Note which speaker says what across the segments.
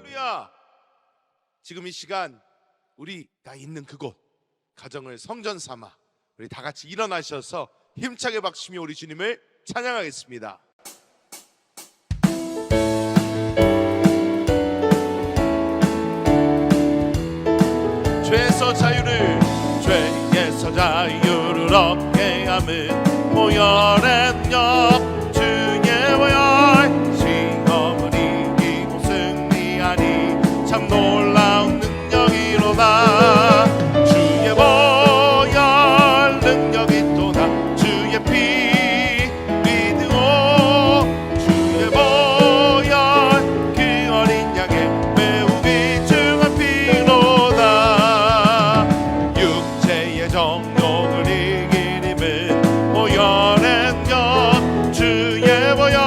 Speaker 1: 할렐루야. 지금 이 시간 우리가 있는 그곳 가정을 성전 삼아 우리 다 같이 일어나셔서 힘차게 박수며 우리 주님을 찬양하겠습니다. 죄에서 자유를 얻게 함은 모혈의 주의 보혈 시험을 이기고 승리하니 참 놀라운 능력이로다. 주의 보혈 능력이 또다. 주의 피 믿으오. 주의 보혈 그 어린 양의 매우 귀중한 피로다. 육체의 정욕을 이기림은 보혈의 영 주의 보혈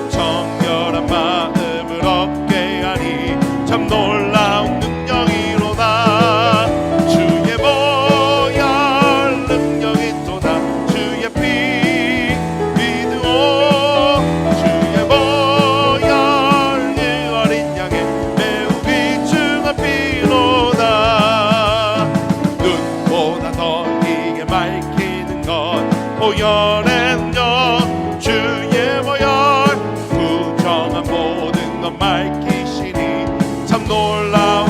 Speaker 1: 정결한 마음을 얻게 하니 참 놀라운 능력이로다. 주의 보혈 능력이 또다. 주의 피 믿으오. 주의 보혈 그 어린 양의 매우 귀중한 피로다. 눈보다 더 이게 밝히는 것 보혈의 영 주의 보혈 부정한 모든 것 밝히시니 참 놀라운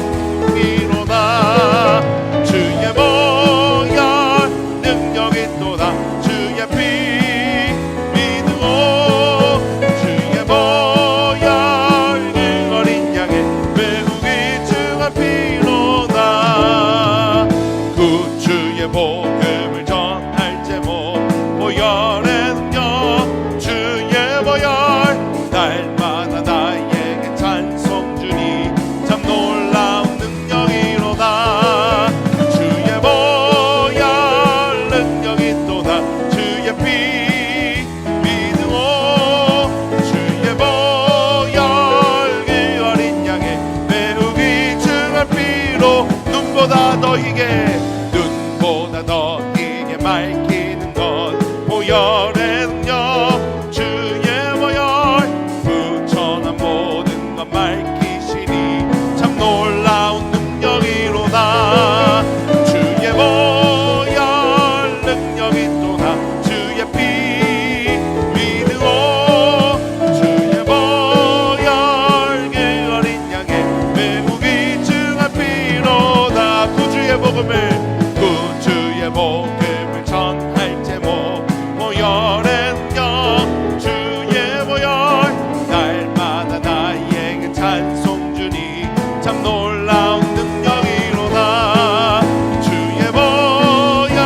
Speaker 1: 피로다. 주의 보혈 능력이 또다. 주의 피 믿으오. 주의 보혈 그 어린 양의 매우 귀중한 피로다. 구주의 복음을 전할 제목 보혈의 능력 주의 보혈 날마다 나에게 찬송 주니 참 놀라운 능력이로다. 주의 보혈 능력이 또다. 주의 피 믿으오. 주의 보혈 그 어린 양의 매우 귀중한 피로 눈보다 더 이게 밝히는 것 보혈의 능력 주의 보혈 부천한 모든 것 밝히시니 참 놀라운 능력이로다. 주의 보혈 능력이 또다. 주의 피 믿으오. 주의 보혈 그 어린 양의 매우 귀중한 피로다. 구주의 복음을 전할 제목 보혈의 능력 주의 보혈 날마다 나에게 찬송 주니 참 놀라운 능력이로다. 주의 보혈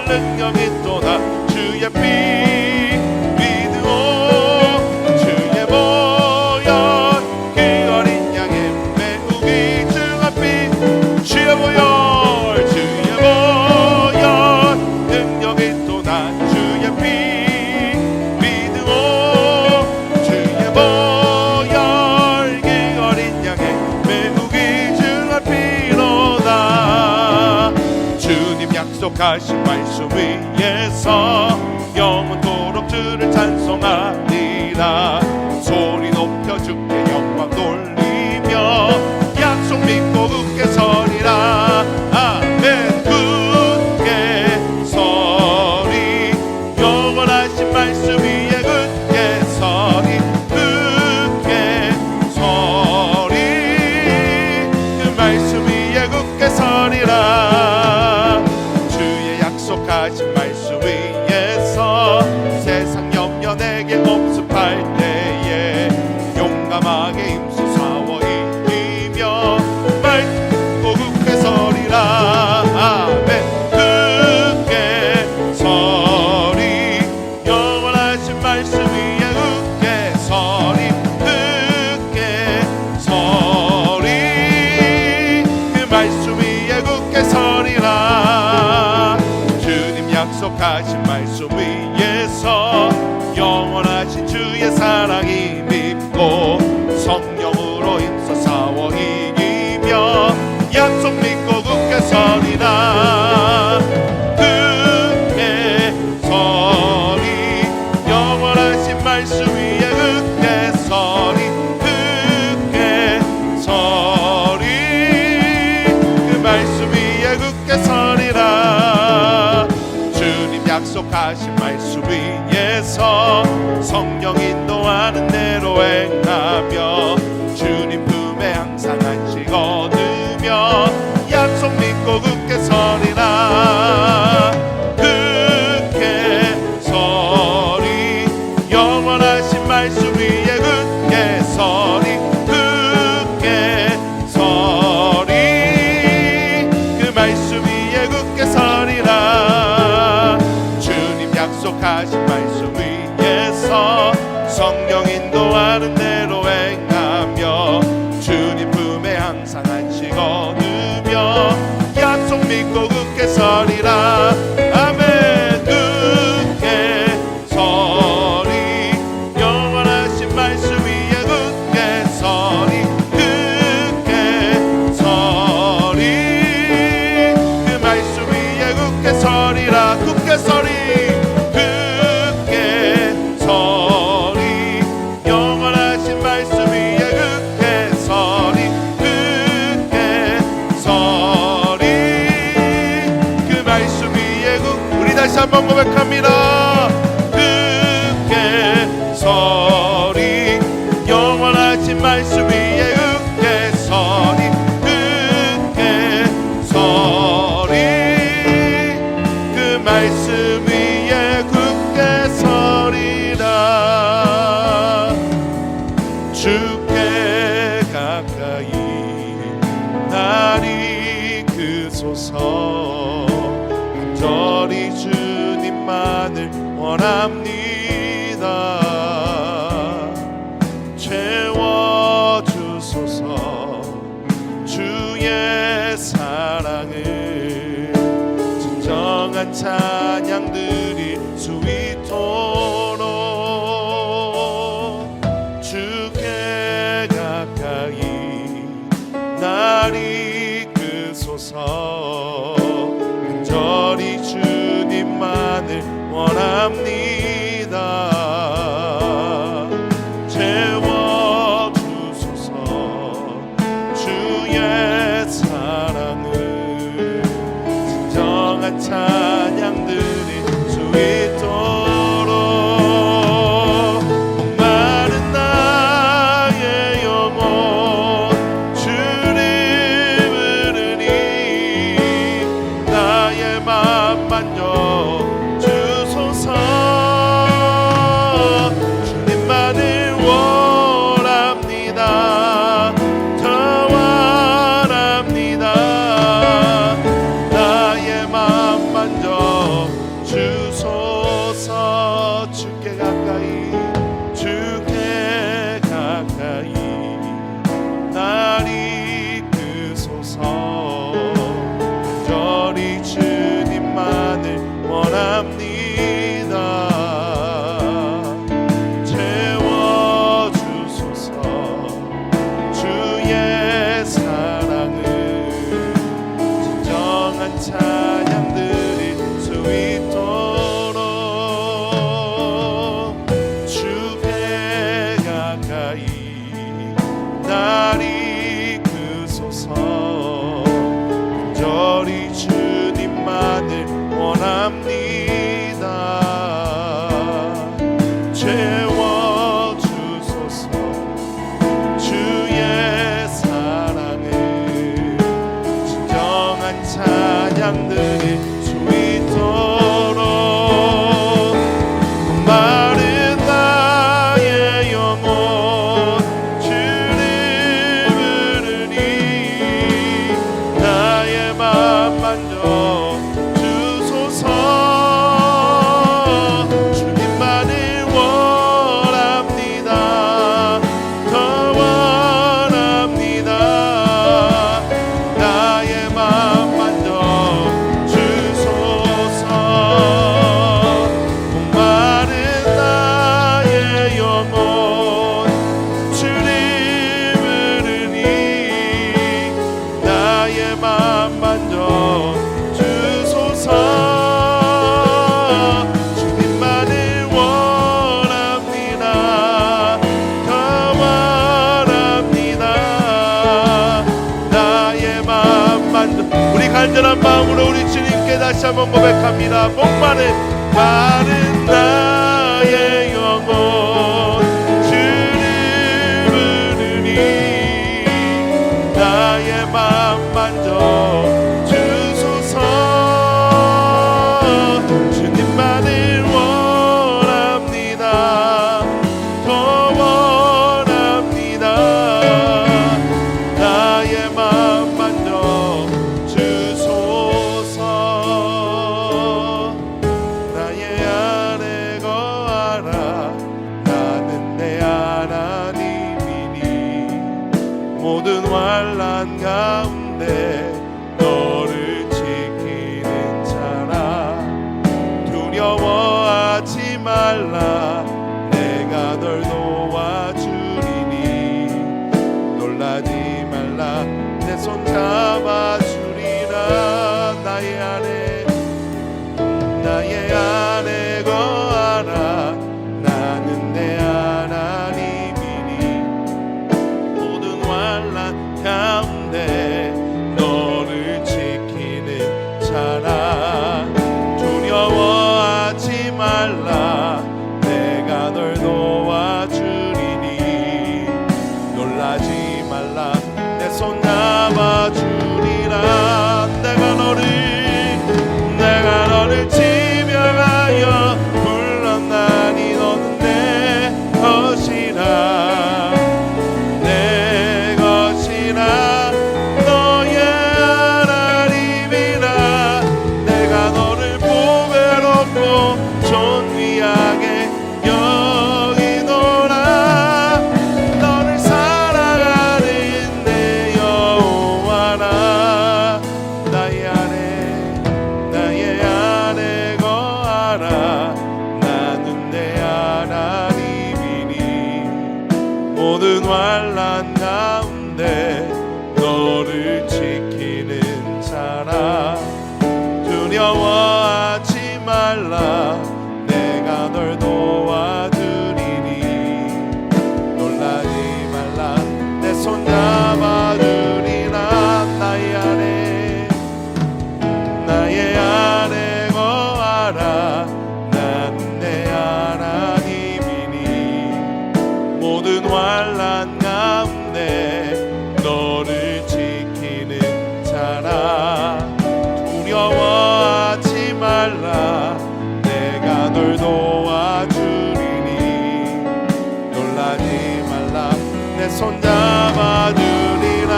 Speaker 1: 능력이 또다. 주의 피 믿으오. 주의 보혈 그 어린 양의 매우 귀중한 피 주의 보혈 능력이 또다. 주의 피 믿으오. 주의 보혈 그 어린 양의 매우 귀중한 피로다. 주님 약속하신 말씀 위에서 영원토록 주를 찬송하리라. 소리 높여 주께 영광 돌리며 약속 믿고 굳게 서리라. 아멘. 굳게 서리 영원하신 말씀 위에 굳게 서리. 굳게 서리 그 말씀 위에 굳게 서리라. 주의 약속하신 말씀 위에서 세상 염려 내게 엄습할 때에 용감하게 힘써 싸워 이기며 말 듣고 굳게 서리라. 아멘. 굳게 서리 영원하신 말씀 위에 굳게 서리. 굳게 서리 그 말씀 위에 굳게 서리라. 주님 약속하신 말씀 위에서 영원하신 주의 사랑이 믿고 성령으로 힘써 싸워 이기며 약속 믿고 굳게 서리라. 굳게 서리 영원하신 말씀 위에 굳게 서리. 굳게 믿고 굳게 서리라. 아멘. 굳게 서리 영원하신 말씀 위에 굳게 서리 굳게 서리 그 말씀 위에 굳게 서리라. 굳게 서리 굳게 서리 영원하신 말씀 위에 굳게 서리 굳게 서리 그 말씀 위에 우리 다시 한번 고백합니다. 굳게 서리 영원하신 말씀 위에 굳게 서리 굳게 서리 그 말씀 위에 굳게 서리라. 주께 가까이 날 이끄소서. 간절히 주님만을 원합니다. 채워주소서. 주의 사랑을 진정한 찬양 드릴 수 있도록 주께 가까이 날 이끄소서. 간절히 주님만을 원합니다. 채워주소서. 주의 사랑을 진정한 찬양 드릴 수 있도록 목마른 나의 영혼 주를 부르니 나의 맘 만져 주소서. 주님만을 원합니다. 더 원합니다. 나의 맘 만져 주소서. 주께 가까이 주께 가까이 날 이끄소서. 간절히 주님만을 원합니다. 채워주소서. 주의 사랑을 진정한 찬양 드릴 수 있도록 주께 가까이 날 이끄소서. 간절히 주님만을 원합니다. 채워주소서. 주의 사랑을 진정한 찬양 드릴 수 있도록 목마른 나의 영혼 주를 부르니 나의 맘 만져 주소서. 주님만을 원합니다. 더 원합니다. 나의 맘 만져 주소서. 목마른 나의 영혼 주를 부르니 나의 맘 만져 주소서. 주님만을 원합니다. 더 원합니다. 나의 맘 만져. 우리 간절한 마음으로 우리 주님께 다시 한번 고백합니다. 목마른 마른 나의 영혼 주를 부르니 나의 맘 만져 주소서. 주님만을 원합니다. 더 원합니다. 나의 맘 만져 주소서. 나의 안에 거하라. 나는 내 하나님이니 모든 환난 가운데 너를 지키 말라 내가 널 도와주리니 놀라지 말라 내 손 잡아주리라 나의 안에 거하라 나는 내 하나님이니 모든 환난 가운데 너를 지키는 자라 두려워하지 말라 내가 널 도와주리니 놀라지 말라 내 손 잡아주리라 내가 너를 지명하여 불렀나니 너는 내 것이라 내 것이라 너의 하나님이라 내가 너를 보배롭고 존귀하게 여기노라 너를 사랑하는 내 여호와라 나의 안에 거하라 나는 내 하나님이니 모든 환난 가운데 너를 지키는 자라 두려워하지 말라 내가 널 도와주리니 놀라지 말라 내 손 잡아주리라 나의 안에 거하라 난 내 하나님이니 모든 환난 가운데 너를 지키는 자라 두려워하지 말라 내가 널 도와주리니 놀라지 말라 내 손 잡아주리라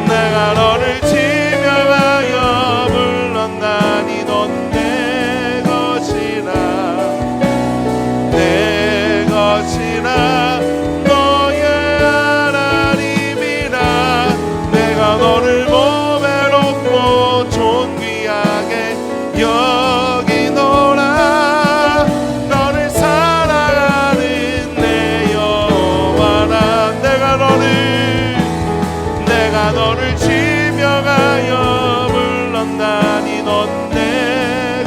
Speaker 1: 내가 너를 지명하여 불렀나니 넌 내 것이라 너의 하나님이라 내가 너를 보배롭고 존귀하게 여기노라 너를 사랑하는 내 여호와라 내가 너를 지명하여 불렀나니 넌 내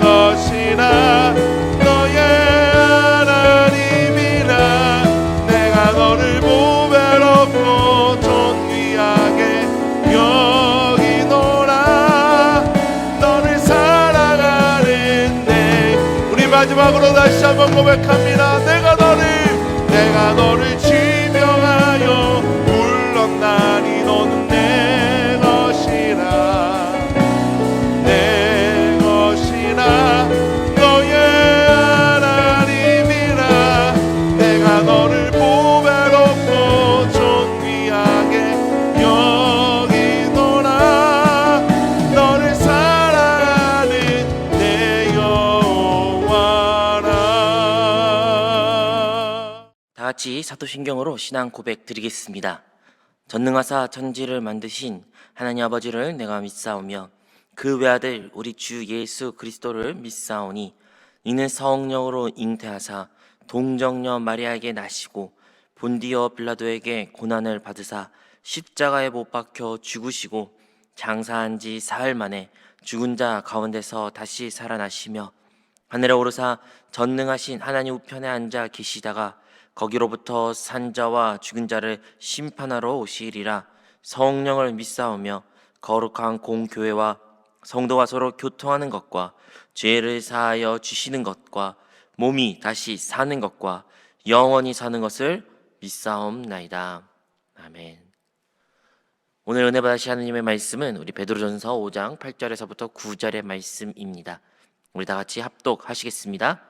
Speaker 1: 것이라 너의 하나님이라 내가 너를 보배롭고 존귀하게 여기노라 너를 사랑하는 우리 마지막으로 다시 한번 고백합니다. 내가 너를 지명하여 불렀나니 너는 내 것이라 너의 하나님이라 내가 너를 보배롭고 존귀하게 여기노라 너를 사랑하는 내 여호와라.
Speaker 2: 다 같이 사도신경으로 신앙 고백 드리겠습니다. 전능하사 천지를 만드신 하나님 아버지를 내가 믿사오며 그 외아들 우리 주 예수 그리스도를 믿사오니 이는 성령으로 잉태하사 동정녀 마리아에게 나시고 본디오 빌라도에게 고난을 받으사 십자가에 못 박혀 죽으시고 장사한 지 사흘 만에 죽은 자 가운데서 다시 살아나시며 하늘에 오르사 전능하신 하나님 우편에 앉아 계시다가 거기로부터 산자와 죽은 자를 심판하러 오시리라. 성령을 믿사오며 거룩한 공교회와 성도가 서로 교통하는 것과 죄를 사하여 주시는 것과 몸이 다시 사는 것과 영원히 사는 것을 믿사옵나이다. 아멘. 오늘 은혜 받으실 하느님의 말씀은 우리 베드로전서 5장 8절에서부터 9절의 말씀입니다. 우리 다 같이 합독하시겠습니다.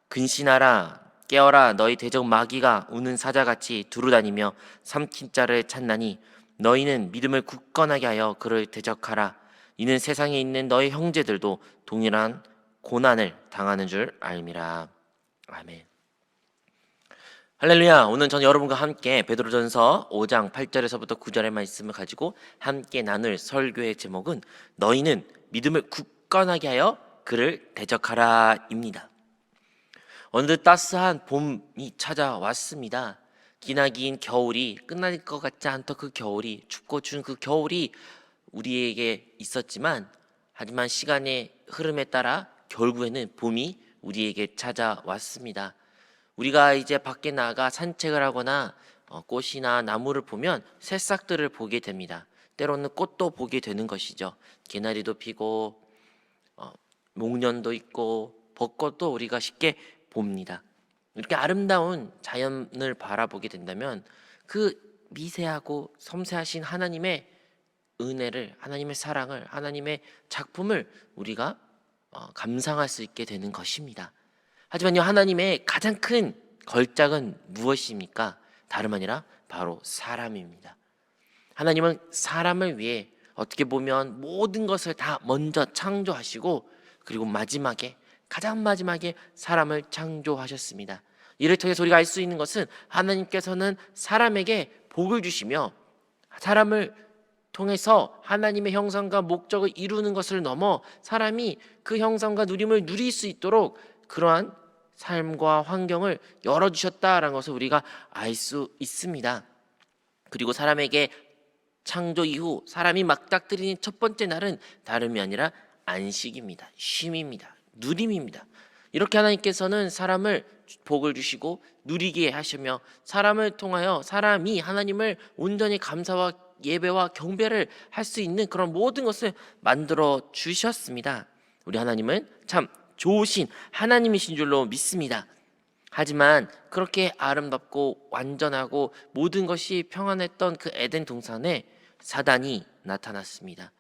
Speaker 2: 근신하라 깨어라 너희 대적 마귀가 우는 사자같이 두루다니며 삼킨 자를 찾나니 너희는 믿음을 굳건하게 하여 그를 대적하라. 이는 세상에 있는 너희 형제들도 동일한 고난을 당하는 줄 알미라. 아멘. 할렐루야. 오늘 전 여러분과 함께 베드로전서 5장 8절에서부터 9절의 말씀을 가지고 함께 나눌 설교의 제목은 너희는 믿음을 굳건하게 하여 그를 대적하라입니다. 어느덧 따스한 봄이 찾아왔습니다. 기나긴 겨울이 끝날 것 같지 않던 그 겨울이, 춥고 추운 그 겨울이 우리에게 있었지만, 하지만 시간의 흐름에 따라 결국에는 봄이 우리에게 찾아왔습니다. 우리가 이제 밖에 나가 산책을 하거나 꽃이나 나무를 보면 새싹들을 보게 됩니다. 때로는 꽃도 보게 되는 것이죠. 개나리도 피고 목련도 있고 벚꽃도 우리가 쉽게 봅니다. 이렇게 아름다운 자연을 바라보게 된다면 그 미세하고 섬세하신 하나님의 은혜를, 하나님의 사랑을, 하나님의 작품을 우리가 감상할 수 있게 되는 것입니다. 하지만요, 하나님의 가장 큰 걸작은 무엇입니까? 다름 아니라 바로 사람입니다. 하나님은 사람을 위해 어떻게 보면 모든 것을 다 먼저 창조하시고, 그리고 마지막에, 가장 마지막에 사람을 창조하셨습니다. 이를 통해서 우리가 알 수 있는 것은 하나님께서는 사람에게 복을 주시며, 사람을 통해서 하나님의 형상과 목적을 이루는 것을 넘어 사람이 그 형상과 누림을 누릴 수 있도록 그러한 삶과 환경을 열어주셨다라는 것을 우리가 알 수 있습니다. 그리고 사람에게 창조 이후 사람이 맞닥뜨리는 첫 번째 날은 다름이 아니라 안식입니다. 쉼입니다. 누림입니다. 이렇게 하나님께서는 사람을 복을 주시고 누리게 하시며, 사람을 통하여 사람이 하나님을 온전히 감사와 예배와 경배를 할 수 있는 그런 모든 것을 만들어 주셨습니다. 우리 하나님은 참 좋으신 하나님이신 줄로 믿습니다. 하지만 그렇게 아름답고 완전하고 모든 것이 평안했던 그 에덴 동산에 사단이 나타났습니다.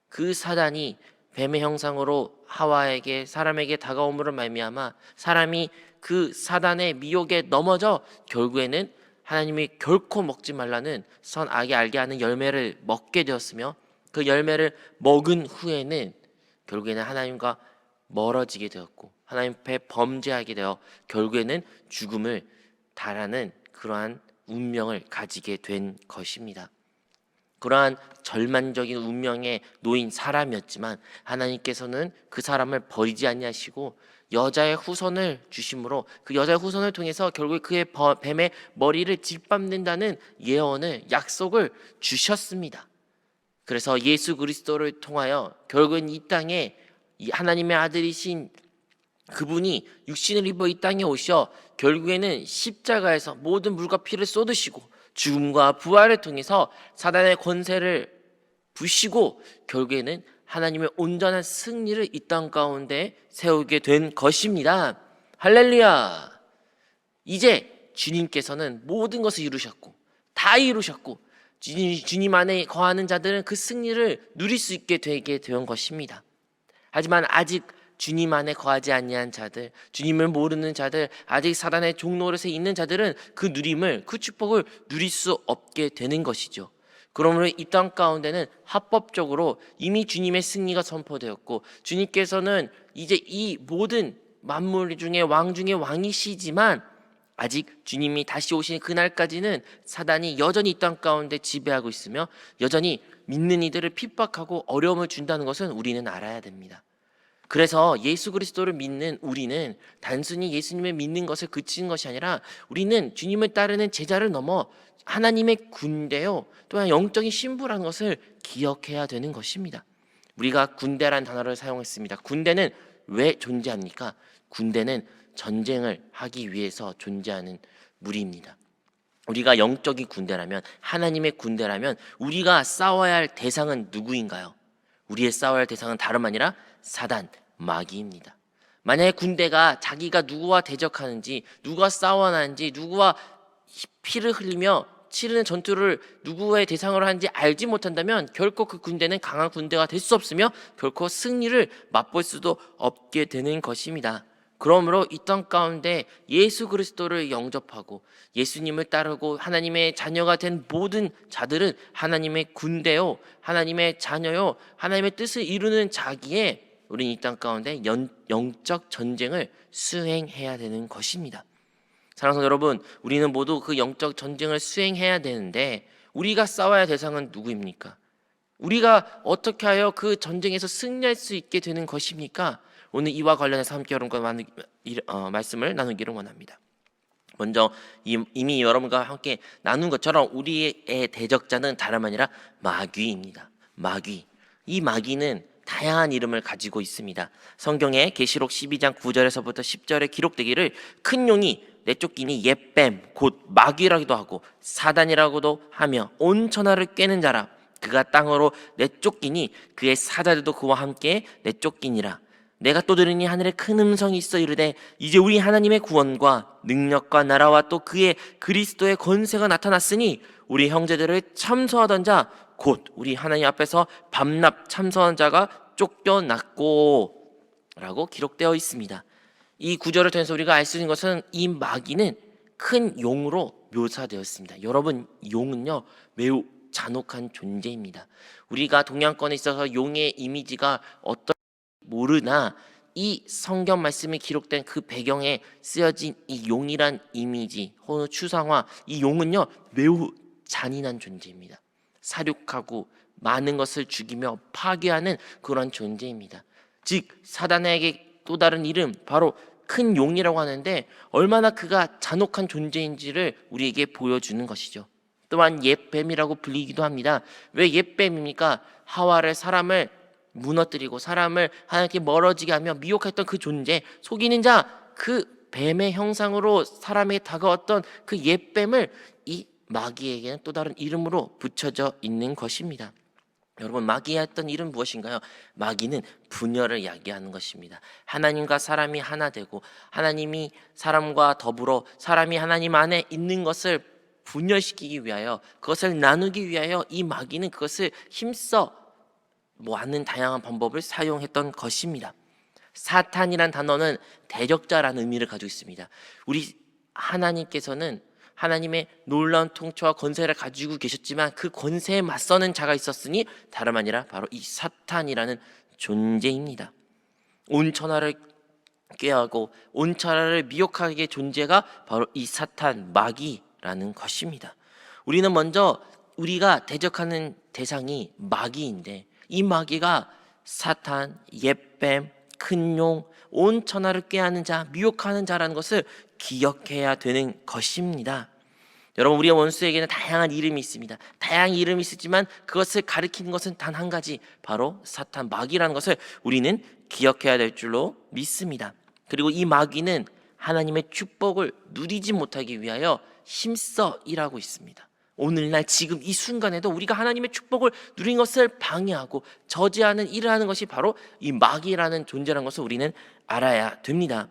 Speaker 2: 그 사단이 뱀의 형상으로 하와에게, 사람에게 다가옴으로 말미암아 사람이 그 사단의 미혹에 넘어져 결국에는 하나님이 결코 먹지 말라는 선악을 알게 하는 열매를 먹게 되었으며, 그 열매를 먹은 후에는 결국에는 하나님과 멀어지게 되었고 하나님 앞에 범죄하게 되어 결국에는 죽음을 달하는 그러한 운명을 가지게 된 것입니다. 그러한 절망적인 운명에 놓인 사람이었지만 하나님께서는 그 사람을 버리지 아니하시고 여자의 후손을 주심으로 그 여자의 후손을 통해서 결국 그의 뱀의 머리를 짓밟는다는 예언을, 약속을 주셨습니다. 그래서 예수 그리스도를 통하여 결국은 이 땅에 이 하나님의 아들이신 그분이 육신을 입어 이 땅에 오셔 결국에는 십자가에서 모든 물과 피를 쏟으시고 죽음과 부활을 통해서 사단의 권세를 부시고 결국에는 하나님의 온전한 승리를 이 땅 가운데 세우게 된 것입니다. 할렐루야. 이제 주님께서는 모든 것을 이루셨고 다 이루셨고 주님 안에 거하는 자들은 그 승리를 누릴 수 있게 되게 된 것입니다. 하지만 아직 주님 안에 거하지 아니한 자들, 주님을 모르는 자들, 아직 사단의 종노릇에 있는 자들은 그 누림을, 그 축복을 누릴 수 없게 되는 것이죠. 그러므로 이 땅 가운데는 합법적으로 이미 주님의 승리가 선포되었고 주님께서는 이제 이 모든 만물 중에 왕 중에 왕이시지만 아직 주님이 다시 오신 그날까지는 사단이 여전히 이 땅 가운데 지배하고 있으며 여전히 믿는 이들을 핍박하고 어려움을 준다는 것은 우리는 알아야 됩니다. 그래서 예수 그리스도를 믿는 우리는 단순히 예수님을 믿는 것을 그치는 것이 아니라 우리는 주님을 따르는 제자를 넘어 하나님의 군대요, 또한 영적인 신부라는 것을 기억해야 되는 것입니다. 우리가 군대란 단어를 사용했습니다. 군대는 왜 존재합니까? 군대는 전쟁을 하기 위해서 존재하는 무리입니다. 우리가 영적인 군대라면, 하나님의 군대라면 우리가 싸워야 할 대상은 누구인가요? 우리의 싸워야 할 대상은 다름 아니라 사단, 마귀입니다. 만약에 군대가 자기가 누구와 대적하는지, 누구와 싸워나는지, 누구와 피를 흘리며 치르는 전투를 누구의 대상으로 하는지 알지 못한다면 결코 그 군대는 강한 군대가 될 수 없으며 결코 승리를 맛볼 수도 없게 되는 것입니다. 그러므로 이 땅 가운데 예수 그리스도를 영접하고 예수님을 따르고 하나님의 자녀가 된 모든 자들은 하나님의 군대요, 하나님의 자녀요, 하나님의 뜻을 이루는 자기에 우리는 이 땅 가운데 영적 전쟁을 수행해야 되는 것입니다. 사랑하는 여러분, 우리는 모두 그 영적 전쟁을 수행해야 되는데 우리가 싸워야 할 대상은 누구입니까? 우리가 어떻게 하여 그 전쟁에서 승리할 수 있게 되는 것입니까? 오늘 이와 관련해서 함께 여러분과 말씀을 나누기를 원합니다. 먼저 이미 여러분과 함께 나눈 것처럼 우리의 대적자는 다름 아니라 마귀입니다. 마귀. 이 마귀는 다양한 이름을 가지고 있습니다. 성경에 계시록 12장 9절에서부터 10절에 기록되기를 큰 용이 내쫓기니 옛뱀 곧 마귀라기도 하고 사단이라고도 하며 온 천하를 꿰는 자라. 그가 땅으로 내쫓기니 그의 사자들도 그와 함께 내쫓기니라. 내가 또 들으니 하늘에 큰 음성이 있어 이르되 이제 우리 하나님의 구원과 능력과 나라와 또 그의 그리스도의 권세가 나타났으니 우리 형제들을 참소하던 자 곧 우리 하나님 앞에서 밤낮 참소한 자가 쫓겨났고 라고 기록되어 있습니다. 이 구절을 통해서 우리가 알 수 있는 것은 이 마귀는 큰 용으로 묘사되었습니다. 여러분, 용은요 매우 잔혹한 존재입니다. 우리가 동양권에 있어서 용의 이미지가 어떤 모르나 이 성경 말씀이 기록된 그 배경에 쓰여진 이 용이란 이미지 혹은 추상화, 이 용은요 매우 잔인한 존재입니다. 사륙하고 많은 것을 죽이며 파괴하는 그런 존재입니다. 즉 사단에게 또 다른 이름 바로 큰 용이라고 하는데 얼마나 그가 잔혹한 존재인지를 우리에게 보여주는 것이죠. 또한 옛뱀이라고 불리기도 합니다. 왜 옛뱀입니까? 하와를 사람을 무너뜨리고 사람을 하나님께 멀어지게 하며 미혹했던 그 존재, 속이는 자, 그 뱀의 형상으로 사람에게 다가왔던 그 옛뱀을 이 마귀에게는 또 다른 이름으로 붙여져 있는 것입니다. 여러분, 마귀의 했던 일은 무엇인가요? 마귀는 분열을 야기하는 것입니다. 하나님과 사람이 하나 되고 하나님이 사람과 더불어 사람이 하나님 안에 있는 것을 분열시키기 위하여, 그것을 나누기 위하여 이 마귀는 그것을 힘써 많은 다양한 방법을 사용했던 것입니다. 사탄이란 단어는 대적자라는 의미를 가지고 있습니다. 우리 하나님께서는 하나님의 놀라운 통치와 권세를 가지고 계셨지만 그 권세에 맞서는 자가 있었으니 다름 아니라 바로 이 사탄이라는 존재입니다. 온 천하를 꾀하고 온 천하를 미혹하게 존재가 바로 이 사탄, 마귀라는 것입니다. 우리는 먼저 우리가 대적하는 대상이 마귀인데 이 마귀가 사탄, 옛뱀, 큰 용, 온 천하를 꾀하는 자, 미혹하는 자라는 것을 기억해야 되는 것입니다. 여러분, 우리의 원수에게는 다양한 이름이 있습니다. 다양한 이름이 있지만 그것을 가리키는 것은 단 한 가지, 바로 사탄, 마귀라는 것을 우리는 기억해야 될 줄로 믿습니다. 그리고 이 마귀는 하나님의 축복을 누리지 못하기 위하여 힘써 일하고 있습니다. 오늘날 지금 이 순간에도 우리가 하나님의 축복을 누린 것을 방해하고 저지하는 일을 하는 것이 바로 이 마귀라는 존재라는 것을 우리는 알아야 됩니다.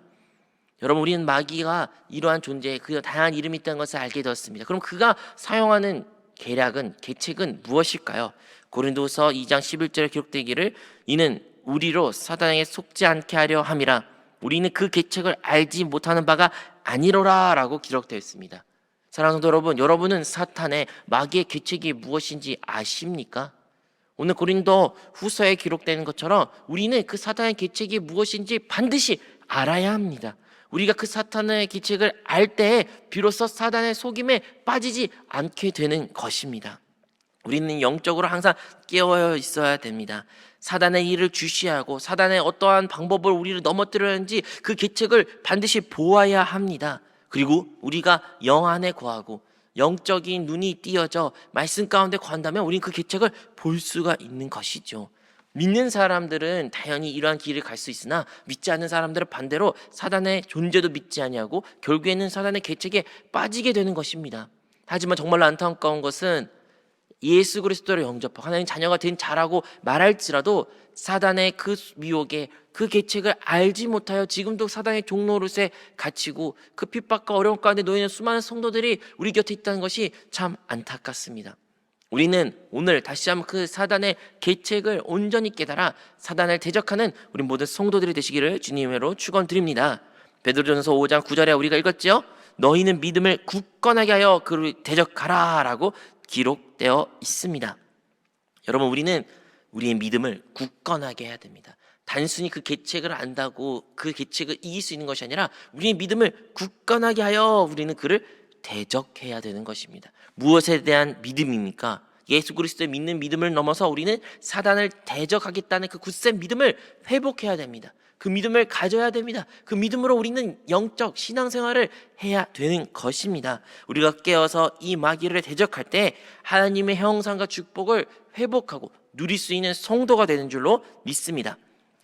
Speaker 2: 여러분, 우리는 마귀가 이러한 존재에 그 다양한 이름이 있다는 것을 알게 되었습니다. 그럼 그가 사용하는 계책은 무엇일까요? 고린도서 2장 11절에 기록되기를 이는 우리로 사단에게 속지 않게 하려 함이라. 우리는 그 계책을 알지 못하는 바가 아니로라 라고 기록되어 있습니다. 사랑하는 여러분, 여러분은 사탄의 마귀의 계책이 무엇인지 아십니까? 오늘 고린도 후서에 기록되는 것처럼 우리는 그 사탄의 계책이 무엇인지 반드시 알아야 합니다. 우리가 그 사탄의 계책을 알 때에 비로소 사탄의 속임에 빠지지 않게 되는 것입니다. 우리는 영적으로 항상 깨어 있어야 됩니다. 사단의 일을 주시하고 사단의 어떠한 방법을 우리를 넘어뜨리는지 그 계책을 반드시 보아야 합니다. 그리고 우리가 영 안에 거하고 영적인 눈이 띄어져 말씀 가운데 거한다면 우리는 그 계책을 볼 수가 있는 것이죠. 믿는 사람들은 당연히 이러한 길을 갈 수 있으나 믿지 않는 사람들은 반대로 사단의 존재도 믿지 아니하고 결국에는 사단의 계책에 빠지게 되는 것입니다. 하지만 정말로 안타까운 것은 예수 그리스도를 영접하고 하나님 자녀가 된 자라고 말할지라도 사단의 그 미혹에 그 계책을 알지 못하여 지금도 사단의 종노릇에 갇히고 그 핍박과 어려움 가운데 놓이는 수많은 성도들이 우리 곁에 있다는 것이 참 안타깝습니다. 우리는 오늘 다시 한번 그 사단의 계책을 온전히 깨달아 사단을 대적하는 우리 모든 성도들이 되시기를 주님으로 축원드립니다. 베드로전서 5장 9절에 우리가 읽었죠. 너희는 믿음을 굳건하게 하여 그를 대적하라 라고 기록되어 있습니다. 여러분, 우리는 우리의 믿음을 굳건하게 해야 됩니다. 단순히 그 계책을 안다고 그 계책을 이길 수 있는 것이 아니라 우리의 믿음을 굳건하게 하여 우리는 그를 대적해야 되는 것입니다. 무엇에 대한 믿음입니까? 예수 그리스도를 믿는 믿음을 넘어서 우리는 사단을 대적하겠다는 그 굳센 믿음을 회복해야 됩니다. 그 믿음을 가져야 됩니다. 그 믿음으로 우리는 영적 신앙생활을 해야 되는 것입니다. 우리가 깨어서 이 마귀를 대적할 때 하나님의 형상과 축복을 회복하고 누릴 수 있는 성도가 되는 줄로 믿습니다.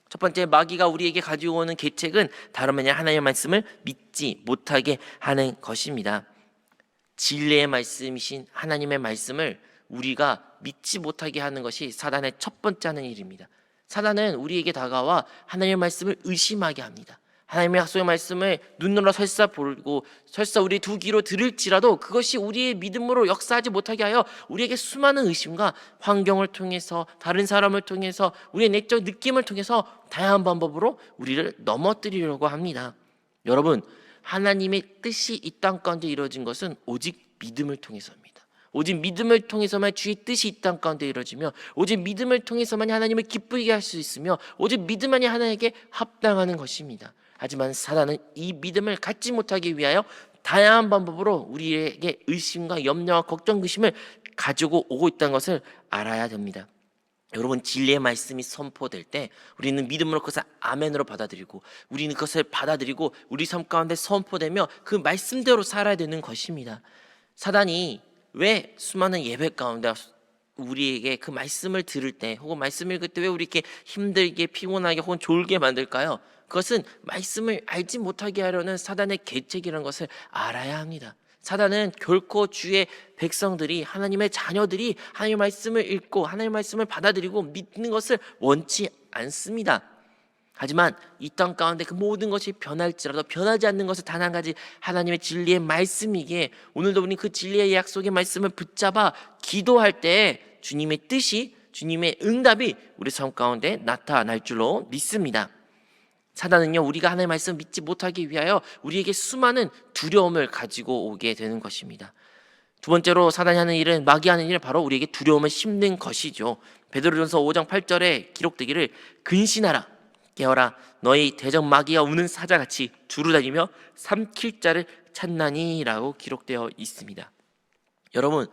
Speaker 2: 첫 번째, 마귀가 우리에게 가지고 오는 계책은 다름 아니라 하나님의 말씀을 믿지 못하게 하는 것입니다. 진리의 말씀이신 하나님의 말씀을 우리가 믿지 못하게 하는 것이 사단의 첫 번째 하는 일입니다. 사단은 우리에게 다가와 하나님의 말씀을 의심하게 합니다. 하나님의 약속의 말씀을 눈으로 설사 보고 설사 우리 두 귀로 들을지라도 그것이 우리의 믿음으로 역사하지 못하게 하여 우리에게 수많은 의심과 환경을 통해서, 다른 사람을 통해서, 우리의 내적 느낌을 통해서 다양한 방법으로 우리를 넘어뜨리려고 합니다. 여러분, 하나님의 뜻이 이 땅 가운데 이루어진 것은 오직 믿음을 통해서입니다. 오직 믿음을 통해서만 주의 뜻이 이 땅 가운데 이루어지며, 오직 믿음을 통해서만 하나님을 기쁘게 할 수 있으며, 오직 믿음만이 하나님께 합당하는 것입니다. 하지만 사단은 이 믿음을 갖지 못하기 위하여 다양한 방법으로 우리에게 의심과 염려와 걱정, 의심을 가지고 오고 있다는 것을 알아야 됩니다. 여러분, 진리의 말씀이 선포될 때 우리는 믿음으로 그것을 아멘으로 받아들이고, 우리는 그것을 받아들이고 우리 삶 가운데 선포되며 그 말씀대로 살아야 되는 것입니다. 사단이 왜 수많은 예배 가운데 우리에게 그 말씀을 들을 때 혹은 말씀을 읽을 때 왜 우리 이렇게 힘들게 피곤하게 혹은 졸게 만들까요? 그것은 말씀을 알지 못하게 하려는 사단의 계책이라는 것을 알아야 합니다. 사단은 결코 주의 백성들이, 하나님의 자녀들이 하나님의 말씀을 읽고 하나님의 말씀을 받아들이고 믿는 것을 원치 않습니다. 하지만 이 땅 가운데 그 모든 것이 변할지라도 변하지 않는 것은 단 한 가지, 하나님의 진리의 말씀이기에 오늘도 우리 그 진리의 약속의 말씀을 붙잡아 기도할 때 주님의 뜻이, 주님의 응답이 우리 삶 가운데 나타날 줄로 믿습니다. 사단은요, 우리가 하나님의 말씀을 믿지 못하기 위하여 우리에게 수많은 두려움을 가지고 오게 되는 것입니다. 두 번째로 사단이 하는 일은, 마귀 하는 일은 바로 우리에게 두려움을 심는 것이죠. 베드로전서 5장 8절에 기록되기를 근신하라, 깨어라, 너희 대적 마귀가 우는 사자같이 두루 다니며 삼킬 자를 찾나니라고 기록되어 있습니다. 여러분,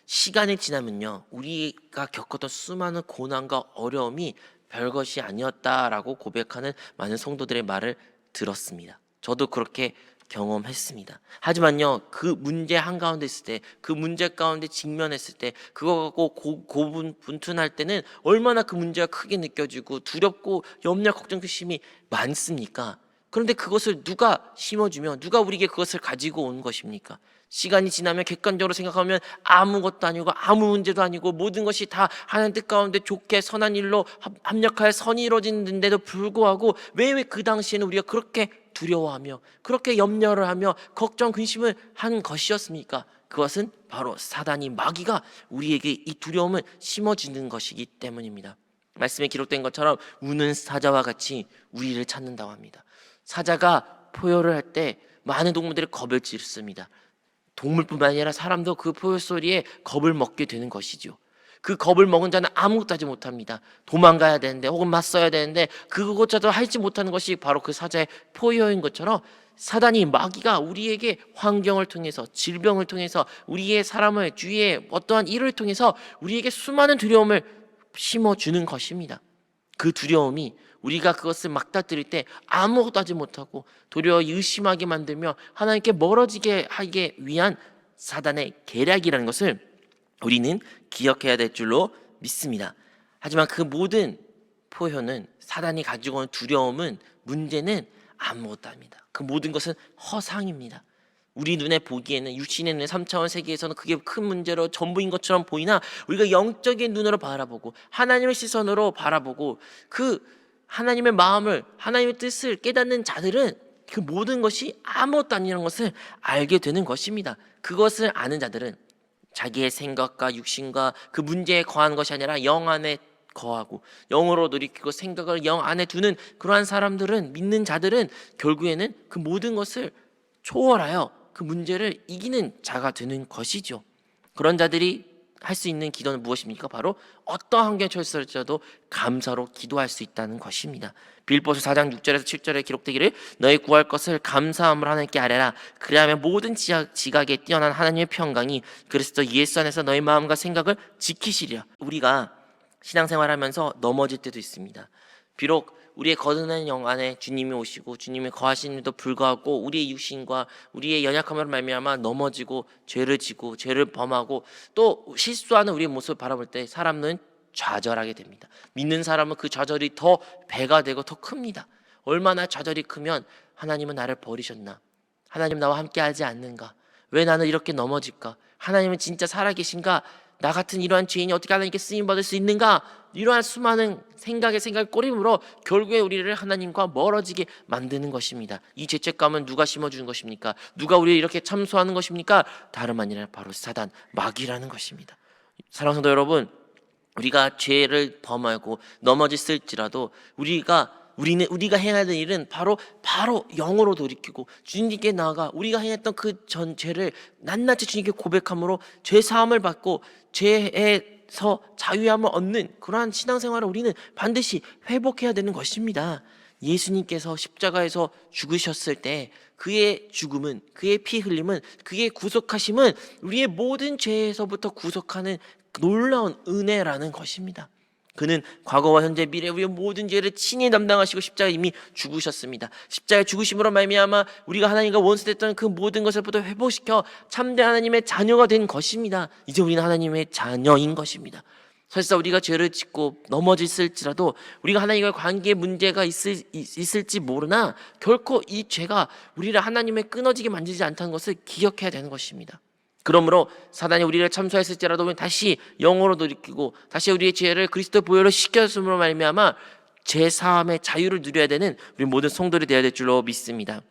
Speaker 2: 시간이 지나면요, 우리가 겪었던 수많은 고난과 어려움이 별것이 아니었다라고 고백하는 많은 성도들의 말을 들었습니다. 저도 그렇게 경험했습니다. 하지만요, 그 문제 한가운데 있을 때, 그 문제 가운데 직면했을 때, 그거 갖고 고분분투할 때는 얼마나 그 문제가 크게 느껴지고 두렵고 염려, 걱정, 근심이 많습니까? 그런데 그것을 누가 심어주며 누가 우리에게 그것을 가지고 온 것입니까? 시간이 지나면 객관적으로 생각하면 아무것도 아니고 아무 문제도 아니고 모든 것이 다 하나님 뜻 가운데 좋게 선한 일로 합력하여 선이 이루어지는데도 불구하고 왜 그 당시에는 우리가 그렇게 두려워하며 그렇게 염려를 하며 걱정, 근심을 한 것이었습니까? 그것은 바로 사단이, 마귀가 우리에게 이 두려움을 심어주는 것이기 때문입니다. 말씀에 기록된 것처럼 우는 사자와 같이 우리를 찾는다고 합니다. 사자가 포효를 할 때 많은 동물들이 겁을 짓습니다. 동물뿐만 아니라 사람도 그 포효 소리에 겁을 먹게 되는 것이죠. 그 겁을 먹은 자는 아무것도 하지 못합니다. 도망가야 되는데 혹은 맞서야 되는데 그것조차도 하지 못하는 것이 바로 그 사자의 포효인 것처럼, 사단이, 마귀가 우리에게 환경을 통해서, 질병을 통해서, 우리의 사람을, 주위의 어떠한 일을 통해서 우리에게 수많은 두려움을 심어주는 것입니다. 그 두려움이 우리가 그것을 막다뜨릴 때 아무것도 하지 못하고 도리어 의심하게 만들며 하나님께 멀어지게 하기 위한 사단의 계략이라는 것을 우리는 기억해야 될 줄로 믿습니다. 하지만 그 모든 포효는, 사단이 가지고 오는 두려움은, 문제는 아무것도 아닙니다. 그 모든 것은 허상입니다. 우리 눈에 보기에는, 육신의 눈에 3차원 세계에서는 그게 큰 문제로 전부인 것처럼 보이나, 우리가 영적인 눈으로 바라보고 하나님의 시선으로 바라보고 그 하나님의 마음을, 하나님의 뜻을 깨닫는 자들은 그 모든 것이 아무것도 아니라는 것을 알게 되는 것입니다. 그것을 아는 자들은 자기의 생각과 육신과 그 문제에 거하는 것이 아니라 영 안에 거하고 영으로 돌이키고 생각을 영 안에 두는 그러한 사람들은, 믿는 자들은 결국에는 그 모든 것을 초월하여 그 문제를 이기는 자가 되는 것이죠. 그런 자들이 할 수 있는 기도는 무엇입니까? 바로 어떠한 환경에 처했을지라도 감사로 기도할 수 있다는 것입니다. 빌보서 4장 6절에서 7절에 기록되기를 너희 구할 것을 감사함으로 하나님께 아뢰라. 그리하면 모든 지각에 뛰어난 하나님의 평강이 그리스도 예수 안에서 너희 마음과 생각을 지키시리라. 우리가 신앙생활하면서 넘어질 때도 있습니다. 비록 우리의 거듭난 영 안에 주님이 오시고 주님이 거하시는데도 불구하고 우리의 육신과 우리의 연약함으로 말미암아 넘어지고 죄를 지고 죄를 범하고 또 실수하는 우리의 모습을 바라볼 때 사람은 좌절하게 됩니다. 믿는 사람은 그 좌절이 더 배가 되고 더 큽니다. 얼마나 좌절이 크면 하나님은 나를 버리셨나? 하나님 나와 함께 하지 않는가? 왜 나는 이렇게 넘어질까? 하나님은 진짜 살아계신가? 나 같은 이러한 죄인이 어떻게 하나님께 쓰임받을 수 있는가? 이러한 수많은 생각을 꼬리물어 결국에 우리를 하나님과 멀어지게 만드는 것입니다. 이 죄책감은 누가 심어주는 것입니까? 누가 우리를 이렇게 참소하는 것입니까? 다름 아니라 바로 사단, 마귀라는 것입니다. 사랑하는 성도 여러분, 우리가 죄를 범하고 넘어졌을지라도 우리가 행해야 될 일은 바로 영으로 돌이키고 주님께 나아가 우리가 행했던 그 전 죄를 낱낱이 주님께 고백함으로 죄 사함을 받고 죄에서 자유함을 얻는 그러한 신앙생활을 우리는 반드시 회복해야 되는 것입니다. 예수님께서 십자가에서 죽으셨을 때 그의 죽음은, 그의 피 흘림은, 그의 구속하심은 우리의 모든 죄에서부터 구속하는 놀라운 은혜라는 것입니다. 그는 과거와 현재 미래 우리의 모든 죄를 친히 담당하시고 십자가에 이미 죽으셨습니다. 십자가의 죽으심으로 말미암아 우리가 하나님과 원수됐던 그 모든 것을부터 회복시켜 참된 하나님의 자녀가 된 것입니다. 이제 우리는 하나님의 자녀인 것입니다. 설사 우리가 죄를 짓고 넘어졌을지라도 우리가 하나님과 관계에 문제가 있을지 모르나 결코 이 죄가 우리를 하나님의 끊어지게 만들지 않다는 것을 기억해야 되는 것입니다. 그러므로 사단이 우리를 참소했을지라도 우리는 다시 영으로 돌이키고 다시 우리의 죄를 그리스도 보혈로 씻겼음으로 말미암아 죄 사함의 자유를 누려야 되는 우리 모든 성도들이 되어야 될 줄로 믿습니다.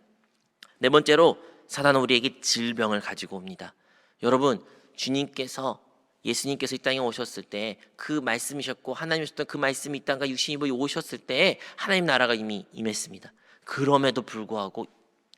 Speaker 2: 네 번째로 사단은 우리에게 질병을 가지고 옵니다. 여러분, 예수님께서 이 땅에 오셨을 때 그 말씀이셨고 하나님이셨던 그 말씀이 이 땅과 육신이 입어 오셨을 때 하나님 나라가 이미 임했습니다. 그럼에도 불구하고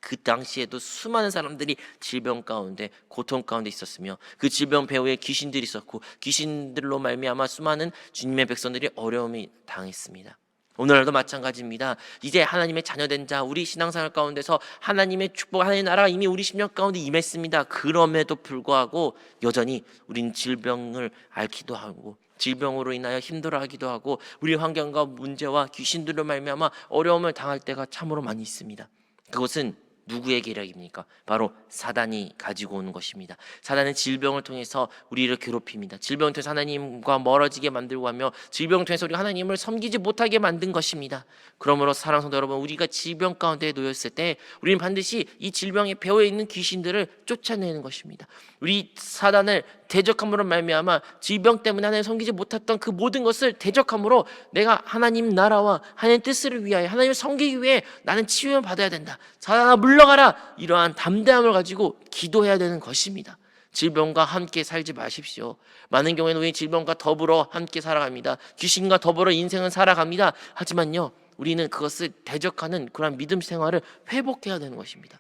Speaker 2: 그 당시에도 수많은 사람들이 질병 가운데 고통 가운데 있었으며 그 질병 배후에 귀신들이 있었고 귀신들로 말미암아 수많은 주님의 백성들이 어려움이 당했습니다. 오늘날도 마찬가지입니다. 이제 하나님의 자녀된 자 우리 신앙생활 가운데서 하나님의 축복 하나님의 나라가 이미 우리 심령 가운데 임했습니다. 그럼에도 불구하고 여전히 우리는 질병을 앓기도 하고 질병으로 인하여 힘들어하기도 하고 우리 환경과 문제와 귀신들로 말미암아 어려움을 당할 때가 참으로 많이 있습니다. 그것은 누구의 계략입니까? 바로 사단이 가지고 오는 것입니다. 사단은 질병을 통해서 우리를 괴롭힙니다. 질병을 통해서 하나님과 멀어지게 만들고 하며 질병을 통해서 우리가 하나님을 섬기지 못하게 만든 것입니다. 그러므로 사랑하는 성도 여러분, 우리가 질병 가운데 놓였을 때 우리는 반드시 이 질병의 배후에 있는 귀신들을 쫓아내는 것입니다. 우리 사단을 대적함으로 말미암아 질병 때문에 하나님 섬기지 못했던 그 모든 것을 대적함으로 내가 하나님 나라와 하나님 뜻을 위하여 하나님을 섬기기 위해 나는 치유를 받아야 된다. 사단아 물러가라. 이러한 담대함을 가지고 기도해야 되는 것입니다. 질병과 함께 살지 마십시오. 많은 경우에는 우리 질병과 더불어 함께 살아갑니다. 귀신과 더불어 인생은 살아갑니다. 하지만요, 우리는 그것을 대적하는 그런 믿음 생활을 회복해야 되는 것입니다.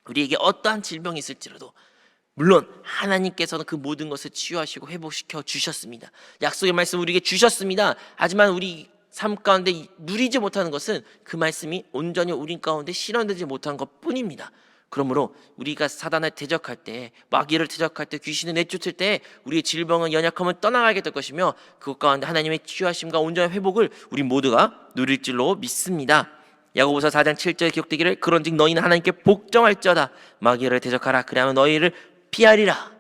Speaker 2: 우리에게 어떠한 질병이 있을지라도 물론 하나님께서는 그 모든 것을 치유하시고 회복시켜 주셨습니다. 약속의 말씀 우리에게 주셨습니다. 하지만 우리 삶 가운데 누리지 못하는 것은 그 말씀이 온전히 우리 가운데 실현되지 못한 것뿐입니다. 그러므로 우리가 사단을 대적할 때, 마귀를 대적할 때, 귀신을 내쫓을 때 우리의 질병은 연약함은 떠나가게 될 것이며 그것 가운데 하나님의 치유하심과 온전한 회복을 우리 모두가 누릴 줄로 믿습니다. 야고보서 4장 7절에 기록되기를 그런즉 너희는 하나님께 복종할지어다 마귀를 대적하라 그리하면 너희를 피하리라.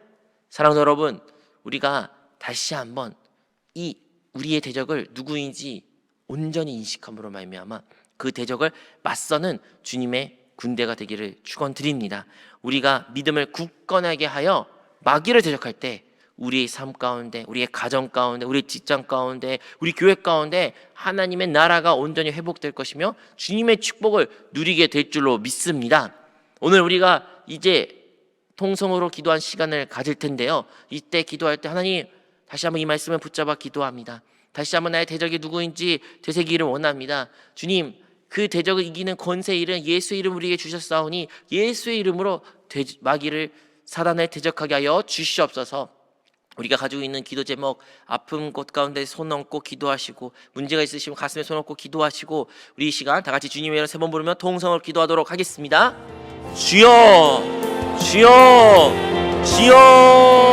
Speaker 2: 사랑하는 여러분, 우리가 다시 한번 이 우리의 대적을 누구인지 온전히 인식함으로 말미암아 그 대적을 맞서는 주님의 군대가 되기를 축원드립니다. 우리가 믿음을 굳건하게 하여 마귀를 대적할 때 우리의 삶 가운데, 우리의 가정 가운데, 우리의 직장 가운데, 우리 교회 가운데 하나님의 나라가 온전히 회복될 것이며 주님의 축복을 누리게 될 줄로 믿습니다. 오늘 우리가 이제 통성으로 기도한 시간을 가질 텐데요, 이때 기도할 때 하나님 다시 한번 이 말씀을 붙잡아 기도합니다. 다시 한번 나의 대적이 누구인지 되새기기를 원합니다. 주님, 그 대적을 이기는 권세 이름 예수의 이름 우리에게 주셨사오니 예수의 이름으로 마귀를 사단을 대적하게 하여 주시옵소서. 우리가 가지고 있는 기도 제목, 아픈 곳 가운데 손 얹고 기도하시고, 문제가 있으시면 가슴에 손 얹고 기도하시고, 우리 이 시간 다 같이 주님의 이름 세 번 부르며 동성으로 기도하도록 하겠습니다. 주여, 주여, 주여.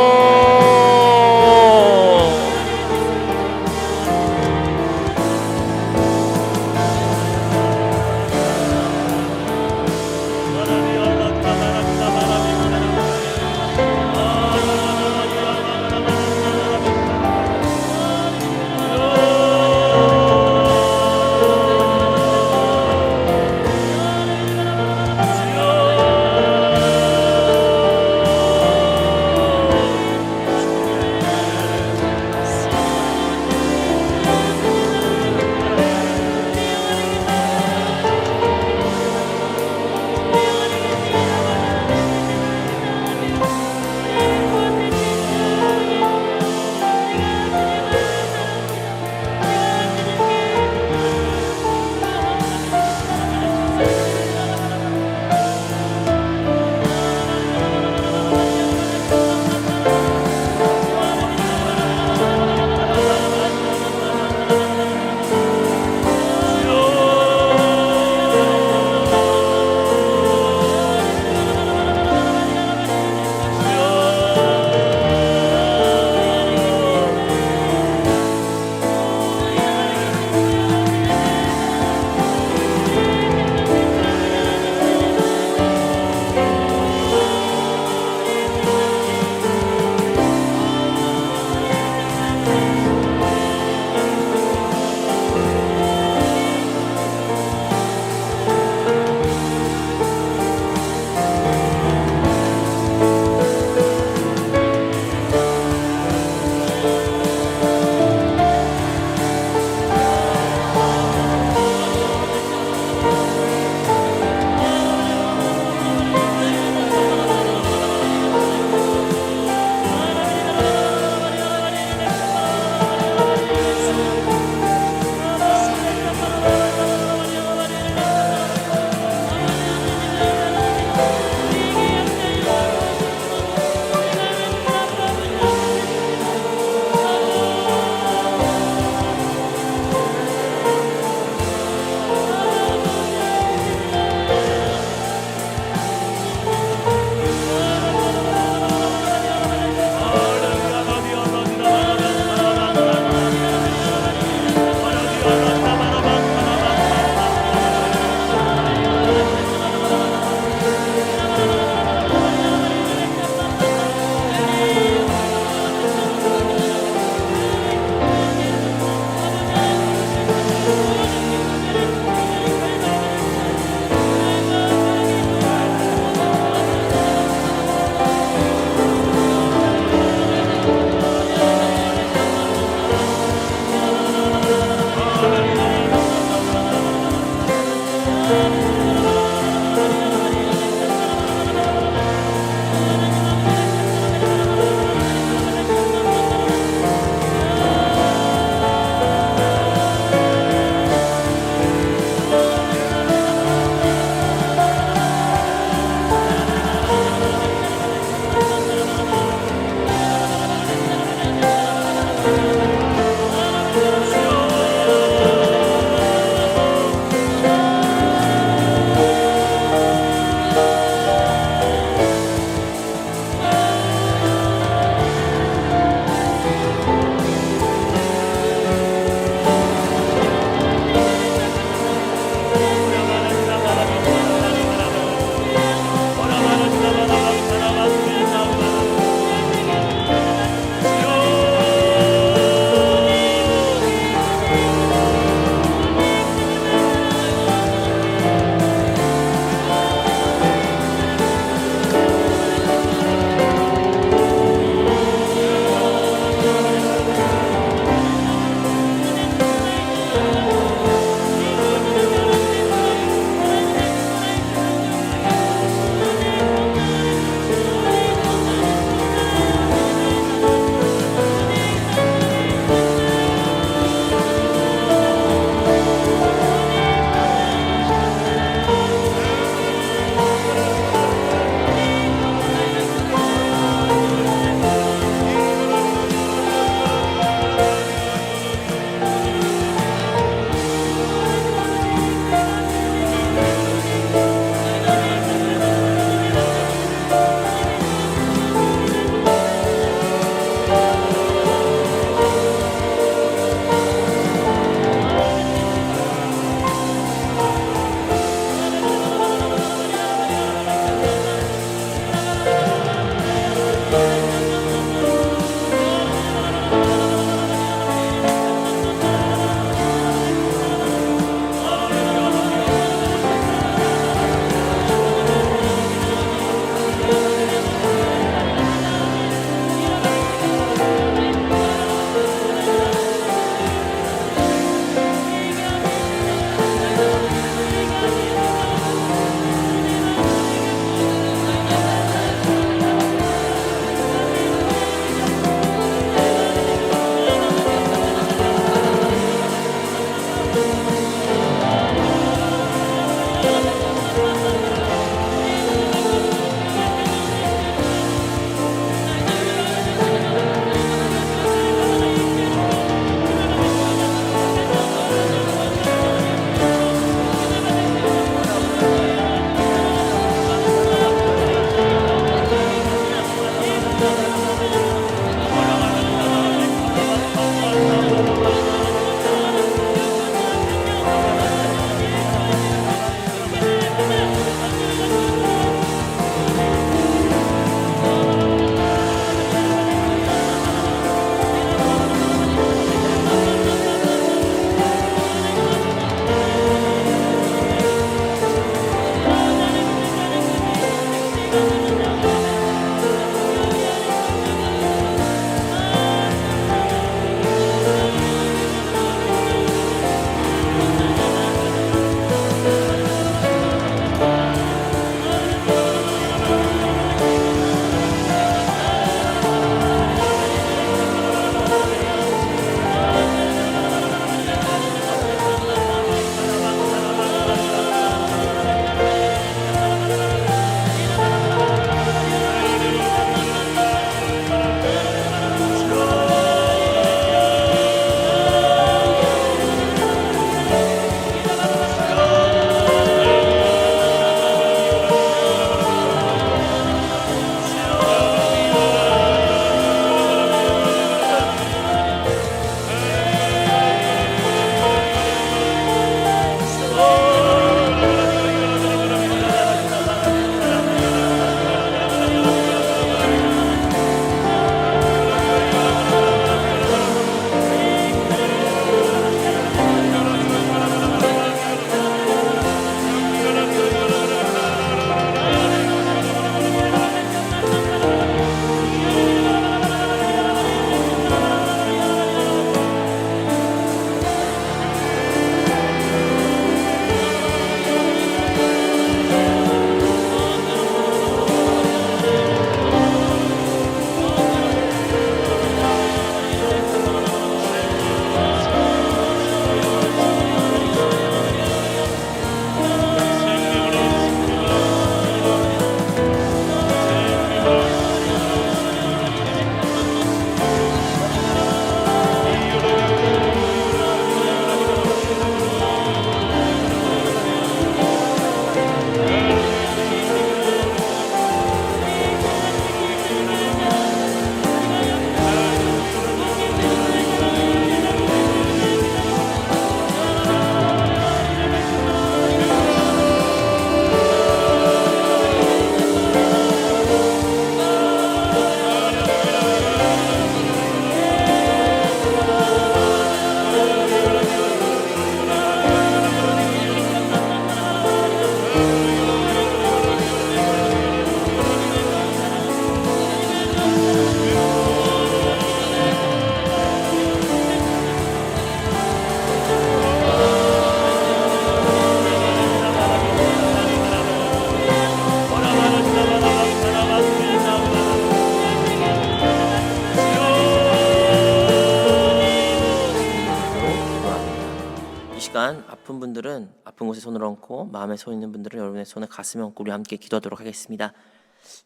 Speaker 2: 아픈 분들은 아픈 곳에 손을 얹고, 마음에 손 있는 분들은 여러분의 손을 가슴에 얹고 우리 함께 기도하도록 하겠습니다.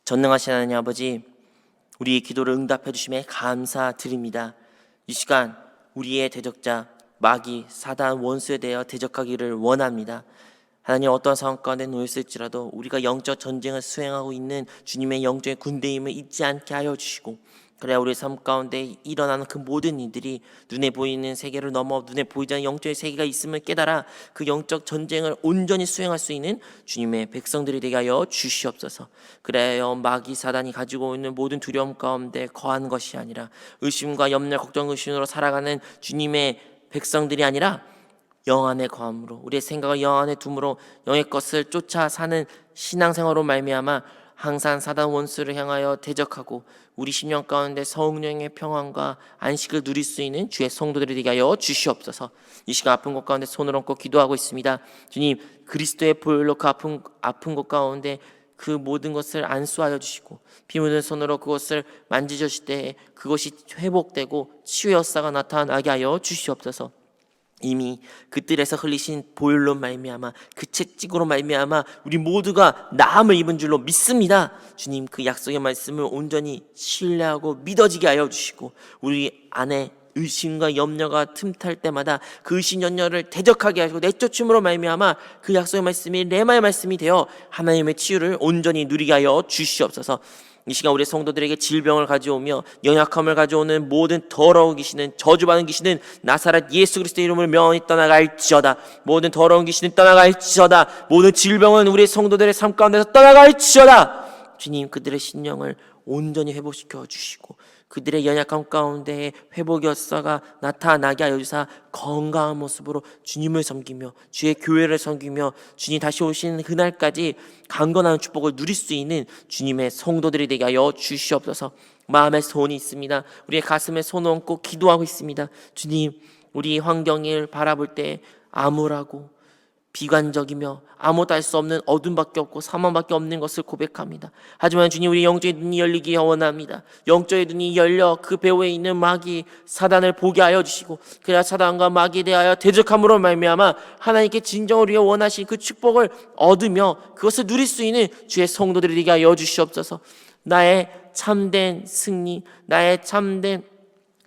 Speaker 2: 전능하신 하나님 아버지, 우리의 기도를 응답해 주심에 감사드립니다. 이 시간 우리의 대적자 마귀 사단 원수에 대하여 대적하기를 원합니다. 하나님, 어떠한 상황 가운데 놓였을지라도 우리가 영적 전쟁을 수행하고 있는 주님의 영적인 군대임을 잊지 않게 하여 주시고, 그래야 우리의 삶 가운데 일어나는 그 모든 일들이 눈에 보이는 세계를 넘어 눈에 보이지 않는 영적인 세계가 있음을 깨달아 그 영적 전쟁을 온전히 수행할 수 있는 주님의 백성들이 되게 하여 주시옵소서. 그래야 마귀 사단이 가지고 있는 모든 두려움 가운데 거한 것이 아니라 의심과 염려, 걱정, 의심으로 살아가는 주님의 백성들이 아니라 영 안에 거함으로, 우리의 생각을 영 안에 둠으로 영의 것을 쫓아 사는 신앙생활로 말미암아 항상 사단 원수를 향하여 대적하고 우리 심령 가운데 성령의 평안과 안식을 누릴 수 있는 주의 성도들이 되게 하여 주시옵소서. 이 시간 아픈 곳 가운데 손을 얹고 기도하고 있습니다. 주님, 그리스도의 보혈로 그 아픈 곳 가운데 그 모든 것을 안수하여 주시고, 피 묻은 손으로 그것을 만지셨을 때 그것이 회복되고 치유의 역사가 나타나게 하여 주시옵소서. 이미 그 뜰에서 흘리신 보혈로 말미암아, 그 채찍으로 말미암아 우리 모두가 나음을 입은 줄로 믿습니다. 주님, 그 약속의 말씀을 온전히 신뢰하고 믿어지게 하여 주시고, 우리 안에 의심과 염려가 틈탈 때마다 그 의심 염려를 대적하게 하시고 내쫓음으로 말미암아 그 약속의 말씀이 레마의 말씀이 되어 하나님의 치유를 온전히 누리게 하여 주시옵소서. 이 시간 우리 성도들에게 질병을 가져오며 연약함을 가져오는 모든 더러운 귀신은, 저주받은 귀신은 나사렛 예수 그리스도의 이름을 명하니 떠나갈지어다. 모든 더러운 귀신은 떠나갈지어다. 모든 질병은 우리 성도들의 삶 가운데서 떠나갈지어다. 주님, 그들의 신령을 온전히 회복시켜 주시고 그들의 연약함 가운데 회복의 역사가 나타나게 하여 주사 건강한 모습으로 주님을 섬기며 주의 교회를 섬기며 주님 다시 오시는 그날까지 강건한 축복을 누릴 수 있는 주님의 성도들이 되게 하여 주시옵소서. 마음에 손이 있습니다. 우리의 가슴에 손을 얹고 기도하고 있습니다. 주님, 우리 환경을 바라볼 때 암울하고 비관적이며 아무것도 할 수 없는 어둠밖에 없고 사망밖에 없는 것을 고백합니다. 하지만 주님, 우리 영적의 눈이 열리기 원합니다. 영적의 눈이 열려 그 배후에 있는 마귀 사단을 보게 하여 주시고, 그래야 사단과 마귀에 대하여 대적함으로 말미암아 하나님께 진정을 위해 원하신 그 축복을 얻으며 그것을 누릴 수 있는 주의 성도들이 되게 하여 주시옵소서. 나의 참된 승리, 나의 참된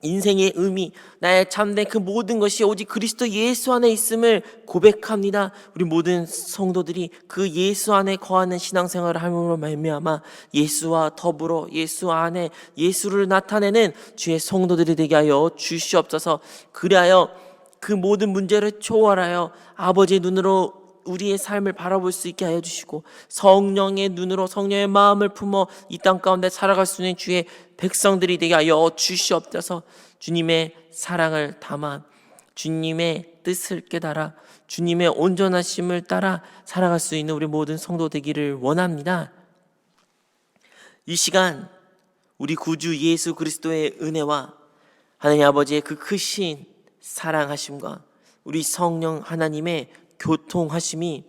Speaker 2: 인생의 의미, 나의 참된 그 모든 것이 오직 그리스도 예수 안에 있음을 고백합니다. 우리 모든 성도들이 그 예수 안에 거하는 신앙생활을 함으로 말미암아 예수와 더불어 예수 안에 예수를 나타내는 주의 성도들이 되게 하여 주시옵소서. 그리하여 그 모든 문제를 초월하여 아버지의 눈으로 우리의 삶을 바라볼 수 있게 하여 주시고, 성령의 눈으로 성령의 마음을 품어 이 땅 가운데 살아갈 수 있는 주의 백성들이 되게 하여 주시옵소서. 주님의 사랑을 담아 주님의 뜻을 깨달아 주님의 온전하심을 따라 살아갈 수 있는 우리 모든 성도 되기를 원합니다. 이 시간 우리 구주 예수 그리스도의 은혜와 하나님 아버지의 그 크신 사랑하심과 우리 성령 하나님의 교통하심이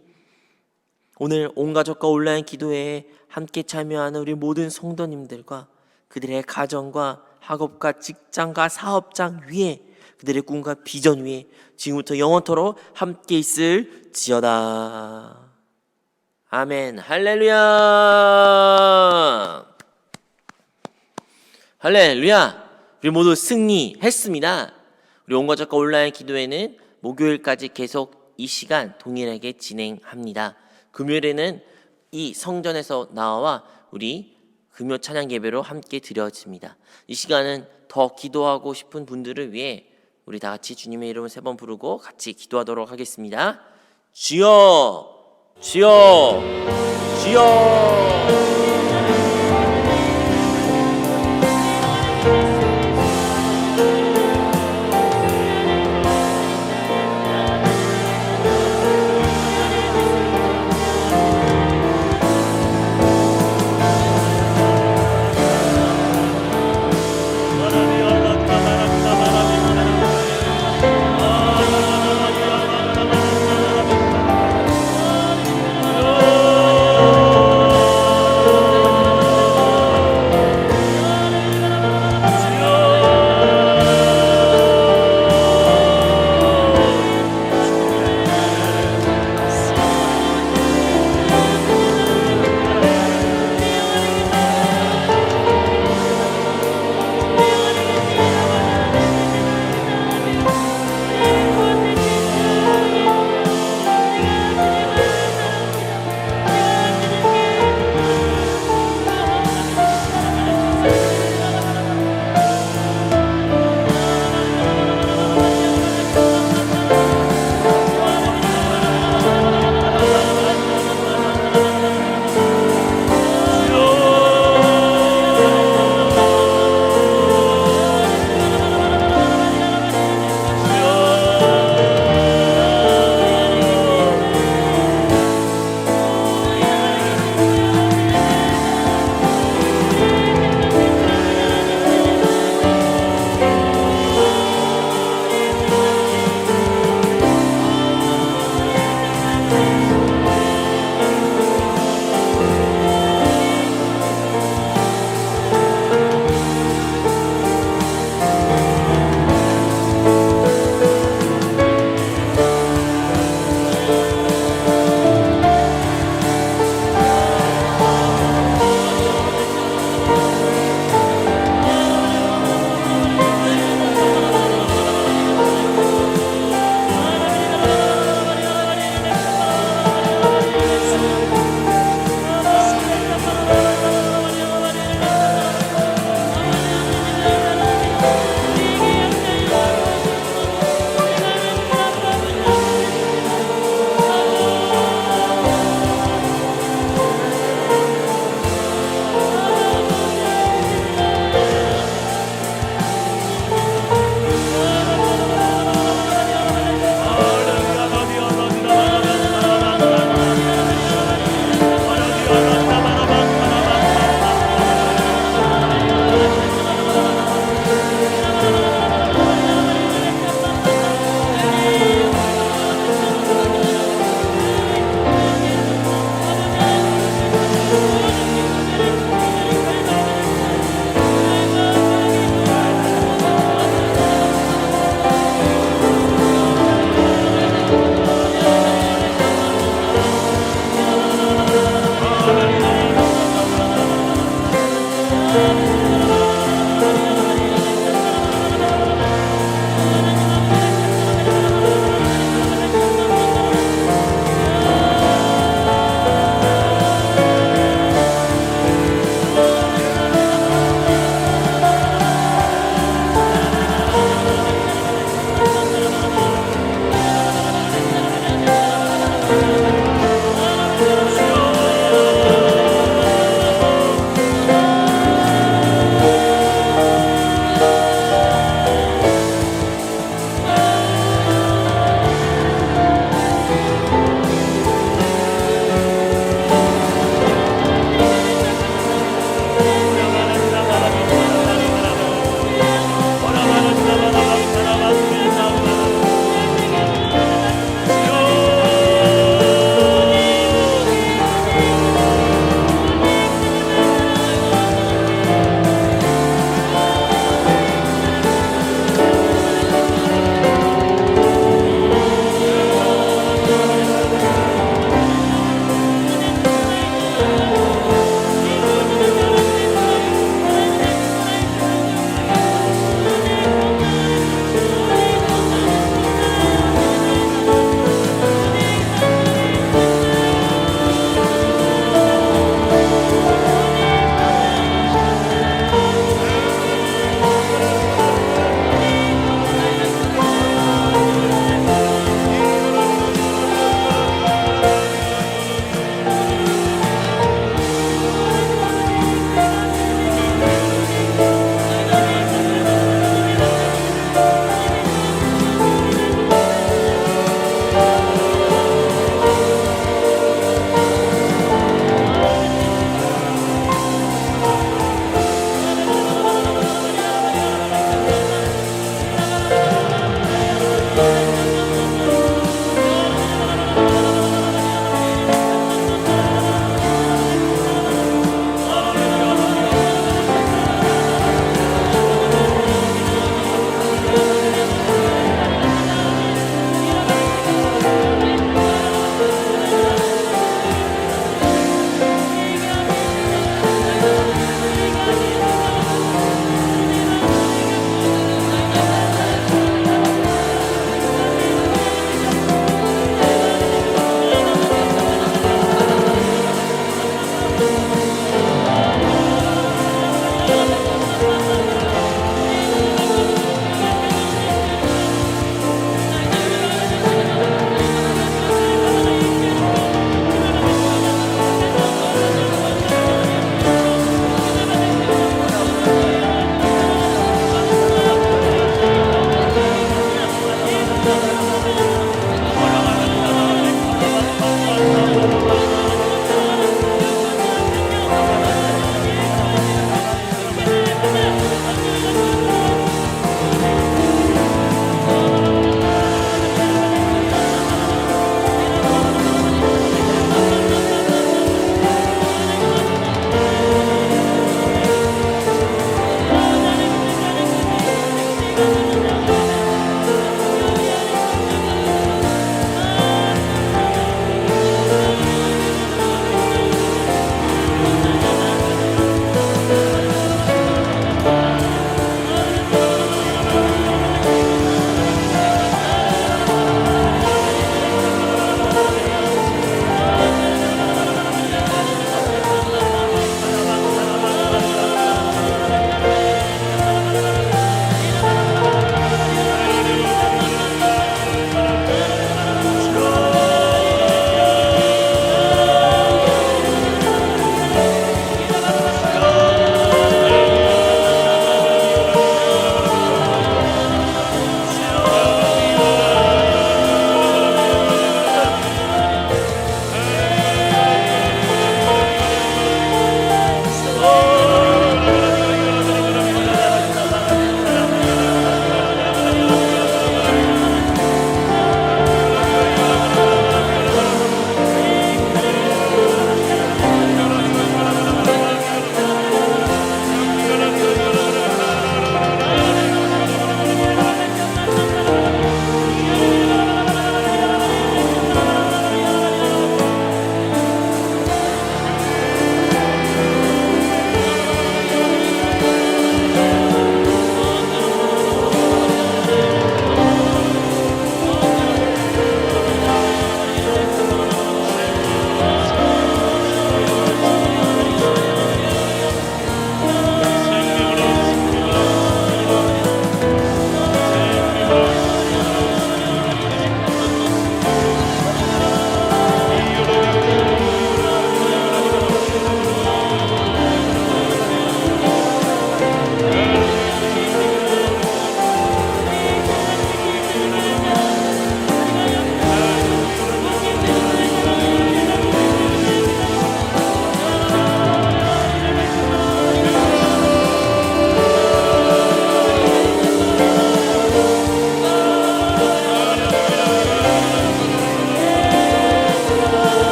Speaker 2: 오늘 온 가족과 온라인 기도회에 함께 참여하는 우리 모든 성도님들과 그들의 가정과 학업과 직장과 사업장 위에, 그들의 꿈과 비전 위에 지금부터 영원토록 함께 있을지어다. 아멘. 할렐루야. 할렐루야. 우리 모두 승리했습니다. 우리 온 가족과 온라인 기도회는 목요일까지 계속 이 시간 동일하게 진행합니다. 금요일에는 이 성전에서 나와 우리 금요 찬양 예배로 함께 드려집니다. 이 시간은 더 기도하고 싶은 분들을 위해 우리 다 같이 주님의 이름을 3번 부르고 같이 기도하도록 하겠습니다. 주여, 주여, 주여.